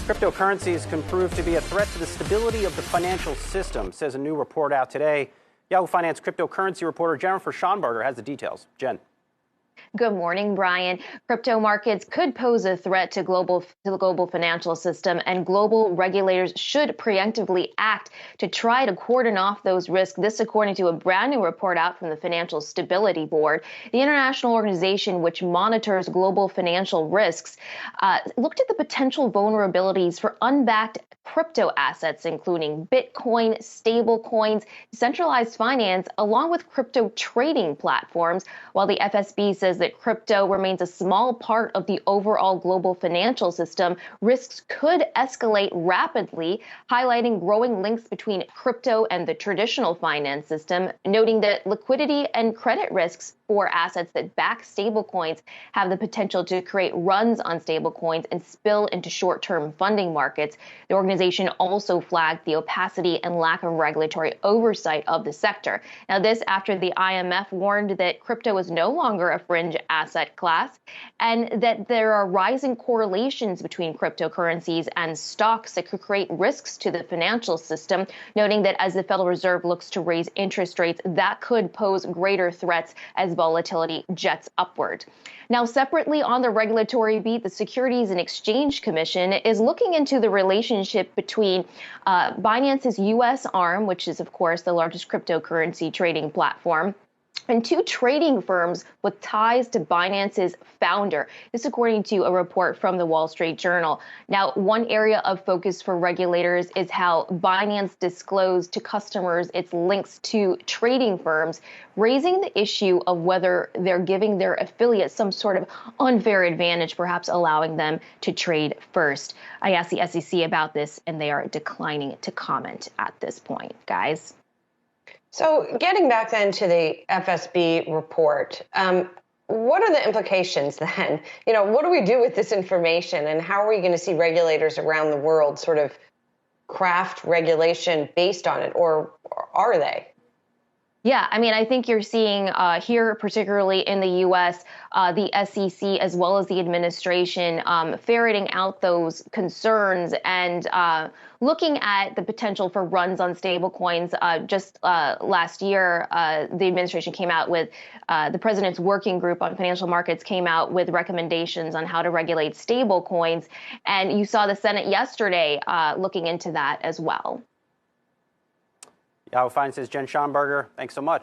Cryptocurrencies can prove to be a threat to the stability of the financial system, says a new report out today. Yahoo Finance cryptocurrency reporter Jennifer Schonberger has the details. Jen. Good morning, Brian. Crypto markets could pose a threat to the global financial system, and global regulators should preemptively act to try to cordon off those risks. This, according to a brand new report out from the Financial Stability Board. The international organization, which monitors global financial risks, looked at the potential vulnerabilities for unbacked crypto assets, including Bitcoin, stablecoins, decentralized finance, along with crypto trading platforms. While the FSB says that crypto remains a small part of the overall global financial system, risks could escalate rapidly, highlighting growing links between crypto and the traditional finance system, noting that liquidity and credit risks for assets that back stablecoins have the potential to create runs on stablecoins and spill into short-term funding markets. The organization also flagged the opacity and lack of regulatory oversight of the sector. Now, this after the IMF warned that crypto is no longer a fringe asset class and that there are rising correlations between cryptocurrencies and stocks that could create risks to the financial system, noting that as the Federal Reserve looks to raise interest rates, that could pose greater threats as volatility jets upward. Now, separately on the regulatory beat, the Securities and Exchange Commission is looking into the relationship between Binance's U.S. arm, which is, of course, the largest cryptocurrency trading platform, and two trading firms with ties to Binance's founder. This according to a report from the Wall Street Journal. Now, one area of focus for regulators is how Binance disclosed to customers its links to trading firms, raising the issue of whether they're giving their affiliates some sort of unfair advantage, perhaps allowing them to trade first. I asked the SEC about this, and they are declining to comment at this point, guys. So getting back then to the FSB report, what are the implications then? What do we do with this information, and how are we going to see regulators around the world sort of craft regulation based on it, or are they? Yeah, I mean, I think you're seeing here, particularly in the U.S., the SEC as well as the administration ferreting out those concerns and looking at the potential for runs on stablecoins. Just last year, the administration came out with the president's working group on financial markets came out with recommendations on how to regulate stablecoins. And you saw the Senate yesterday looking into that as well. Yahoo Finance's Jen Schonberger, thanks so much.